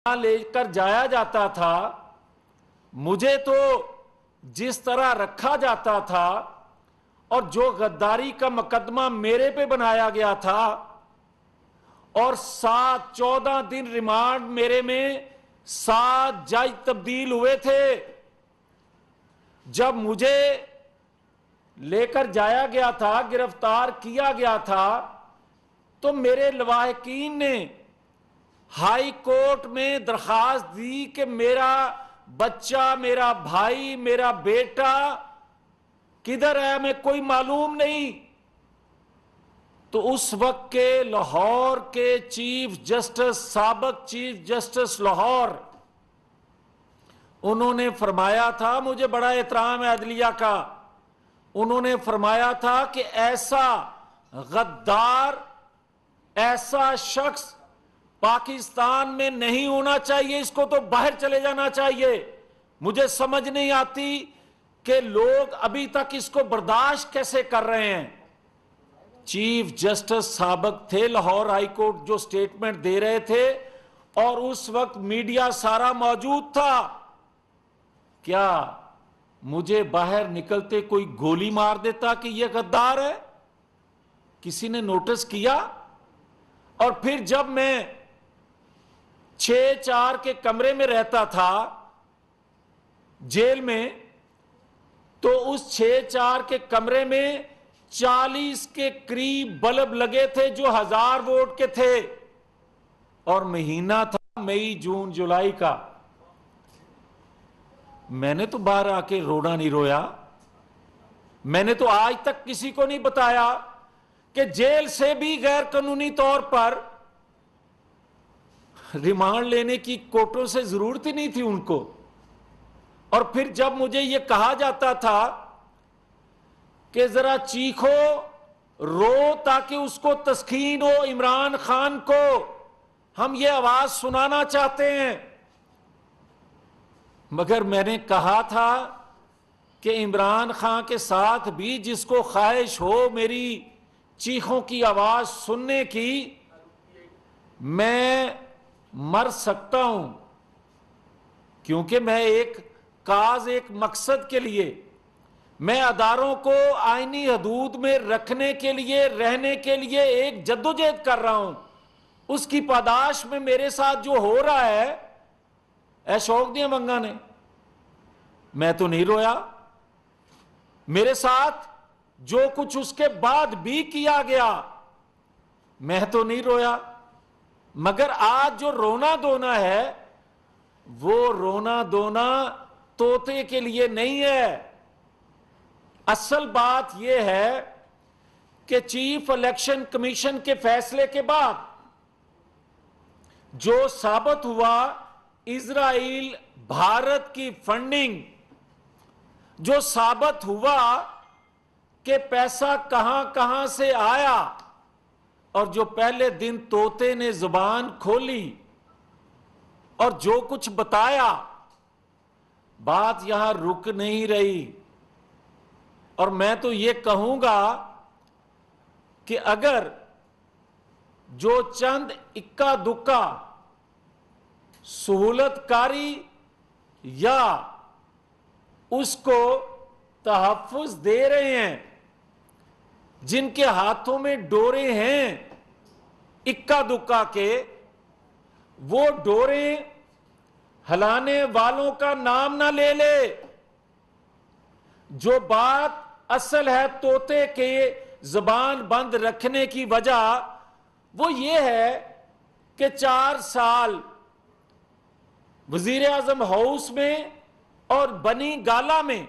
لے کر جایا جاتا تھا، مجھے تو جس طرح رکھا جاتا تھا اور جو غداری کا مقدمہ میرے پہ بنایا گیا تھا، اور 14 دن ریمانڈ میرے میں 7 جج تبدیل ہوئے تھے. جب مجھے لے کر جایا گیا تھا، گرفتار کیا گیا تھا، تو میرے لواحقین نے ہائی کورٹ میں درخواست دی کہ میرا بچہ، میرا بھائی، میرا بیٹا کدھر ہے، ہمیں کوئی معلوم نہیں. تو اس وقت کے لاہور کے چیف جسٹس، سابق چیف جسٹس لاہور، انہوں نے فرمایا تھا، مجھے بڑا احترام ہے عدلیہ کا، انہوں نے فرمایا تھا کہ ایسا غدار، ایسا شخص پاکستان میں نہیں ہونا چاہیے، اس کو تو باہر چلے جانا چاہیے. مجھے سمجھ نہیں آتی کہ لوگ ابھی تک اس کو برداشت کیسے کر رہے ہیں. چیف جسٹس سابق تھے لاہور ہائی کورٹ، جو سٹیٹمنٹ دے رہے تھے، اور اس وقت میڈیا سارا موجود تھا. کیا مجھے باہر نکلتے کوئی گولی مار دیتا کہ یہ غدار ہے؟ کسی نے نوٹس کیا؟ اور پھر جب میں 6-4 کے کمرے میں رہتا تھا جیل میں، تو اس 6-4 کے کمرے میں 40 کے قریب بلب لگے تھے جو 1000 ووٹ کے تھے، اور مہینہ تھا مئی، جون، جولائی کا. میں نے تو باہر آ کے رونا نہیں رویا. میں نے تو آج تک کسی کو نہیں بتایا کہ جیل سے بھی غیر قانونی طور پر ریمانڈ لینے کی کوٹوں سے ضرورت ہی نہیں تھی ان کو. اور پھر جب مجھے یہ کہا جاتا تھا کہ ذرا چیخو، رو، تاکہ اس کو تسکین ہو، عمران خان کو ہم یہ آواز سنانا چاہتے ہیں، مگر میں نے کہا تھا کہ عمران خان کے ساتھ بھی جس کو خواہش ہو میری چیخوں کی آواز سننے کی، میں مر سکتا ہوں، کیونکہ میں ایک کاز، ایک مقصد کے لیے، میں اداروں کو آئینی حدود میں رکھنے کے لیے، رہنے کے لیے ایک جدوجہد کر رہا ہوں. اس کی پاداش میں میرے ساتھ جو ہو رہا ہے، اے شوق دیا منگا نے، میں تو نہیں رویا. میرے ساتھ جو کچھ اس کے بعد بھی کیا گیا، میں تو نہیں رویا. مگر آج جو رونا دھونا ہے، وہ رونا دھونا طوطے کے لیے نہیں ہے. اصل بات یہ ہے کہ چیف الیکشن کمیشن کے فیصلے کے بعد جو ثابت ہوا، اسرائیل بھارت کی فنڈنگ، جو ثابت ہوا کہ پیسہ کہاں کہاں سے آیا، اور جو پہلے دن طوطے نے زبان کھولی اور جو کچھ بتایا، بات یہاں رک نہیں رہی. اور میں تو یہ کہوں گا کہ اگر جو چند اکا دکا سہولت کاری یا اس کو تحفظ دے رہے ہیں، جن کے ہاتھوں میں ڈورے ہیں اکا دکا کے، وہ ڈورے ہلانے والوں کا نام نہ لے لے. جو بات اصل ہے طوطے کے زبان بند رکھنے کی وجہ، وہ یہ ہے کہ 4 سال وزیر اعظم ہاؤس میں اور بنی گالا میں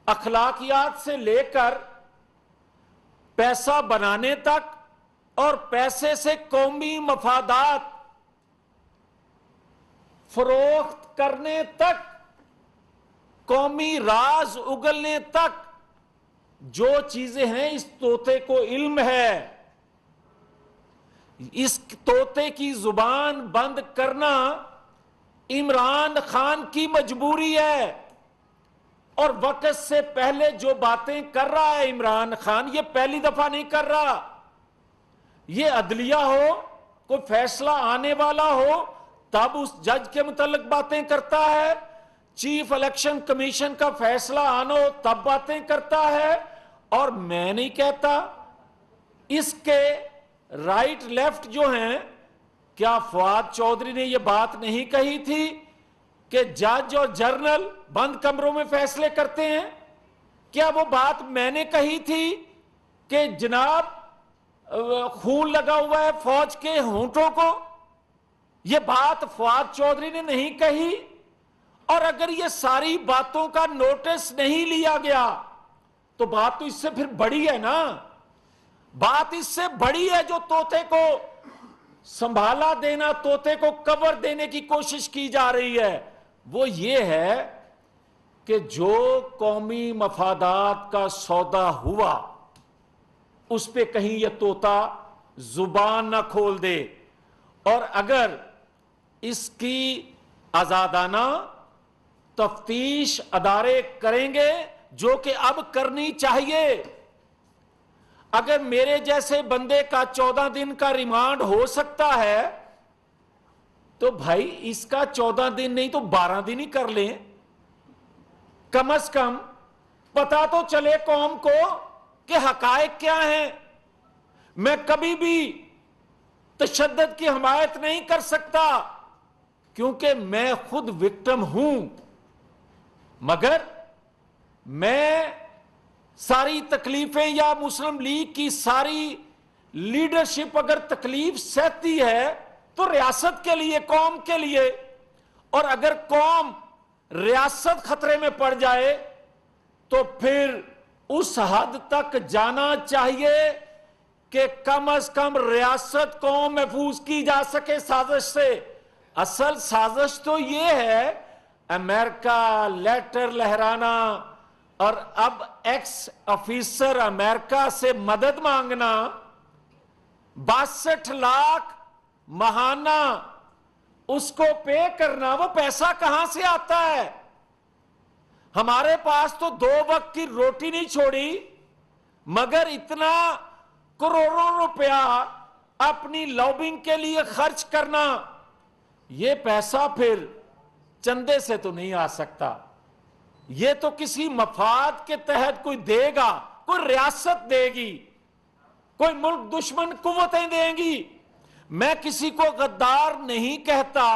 اخلاقیات سے لے کر پیسہ بنانے تک، اور پیسے سے قومی مفادات فروخت کرنے تک، قومی راز اگلنے تک، جو چیزیں ہیں اس طوطے کو علم ہے. اس طوطے کی زبان بند کرنا عمران خان کی مجبوری ہے. اور وقت سے پہلے جو باتیں کر رہا ہے عمران خان، یہ پہلی دفعہ نہیں کر رہا. یہ عدلیہ ہو، کوئی فیصلہ آنے والا ہو، تب اس جج کے متعلق باتیں کرتا ہے، چیف الیکشن کمیشن کا فیصلہ آنا ہو تب باتیں کرتا ہے، اور میں نہیں کہتا۔ اس کے رائٹ لیفٹ جو ہیں، کیا فواد چودھری نے یہ بات نہیں کہی تھی کہ جج اور جرنل بند کمروں میں فیصلے کرتے ہیں؟ کیا وہ بات میں نے کہی تھی کہ جناب خون لگا ہوا ہے فوج کے ہونٹوں کو؟ یہ بات فواد چودھری نے نہیں کہی۔ اور اگر یہ ساری باتوں کا نوٹس نہیں لیا گیا تو بات تو اس سے پھر بڑی ہے نا، بات اس سے بڑی ہے جو طوطے کو سنبھالا دینا، طوطے کو کور دینے کی کوشش کی جا رہی ہے۔ وہ یہ ہے کہ جو قومی مفادات کا سودا ہوا اس پہ کہیں یہ طوطا زبان نہ کھول دے، اور اگر اس کی آزادانہ تفتیش ادارے کریں گے جو کہ اب کرنی چاہیے۔ اگر میرے جیسے بندے کا 14 دن کا ریمانڈ ہو سکتا ہے تو بھائی اس کا 14 دن نہیں تو 12 دن ہی کر لیں، کم از کم پتا تو چلے قوم کو کہ حقائق کیا ہیں۔ میں کبھی بھی تشدد کی حمایت نہیں کر سکتا کیونکہ میں خود وکٹم ہوں، مگر میں ساری تکلیفیں یا مسلم لیگ کی ساری لیڈرشپ اگر تکلیف سہتی ہے تو ریاست کے لیے، قوم کے لیے، اور اگر قوم ریاست خطرے میں پڑ جائے تو پھر اس حد تک جانا چاہیے کہ کم از کم ریاست قوم محفوظ کی جا سکے سازش سے۔ اصل سازش تو یہ ہے امریکہ لیٹر لہرانا اور اب ایکس آفیسر امریکہ سے مدد مانگنا، 62 لاکھ ماہانہ اس کو پے کرنا۔ وہ پیسہ کہاں سے آتا ہے؟ ہمارے پاس تو 2 وقت کی روٹی نہیں چھوڑی، مگر اتنا کروڑوں روپیہ اپنی لابنگ کے لیے خرچ کرنا، یہ پیسہ پھر چندے سے تو نہیں آ سکتا۔ یہ تو کسی مفاد کے تحت کوئی دے گا، کوئی ریاست دے گی، کوئی ملک دشمن قوتیں دیں گی۔ میں کسی کو غدار نہیں کہتا،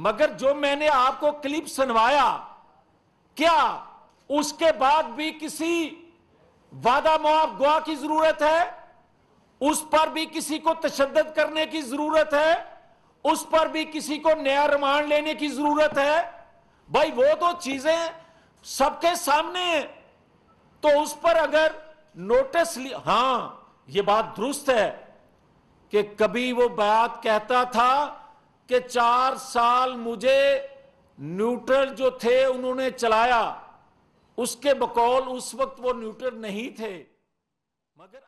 مگر جو میں نے آپ کو کلپ سنوایا، کیا اس کے بعد بھی کسی وعدہ معاف گواہ کی ضرورت ہے؟ اس پر بھی کسی کو تشدد کرنے کی ضرورت ہے؟ اس پر بھی کسی کو نیا ریمانڈ لینے کی ضرورت ہے؟ بھائی وہ تو چیزیں سب کے سامنے ہیں، تو اس پر اگر نوٹس ہاں یہ بات درست ہے کہ کبھی وہ بات کہتا تھا کہ 4 سال مجھے نیوٹرل جو تھے انہوں نے چلایا، اس کے بقول اس وقت وہ نیوٹرل نہیں تھے، مگر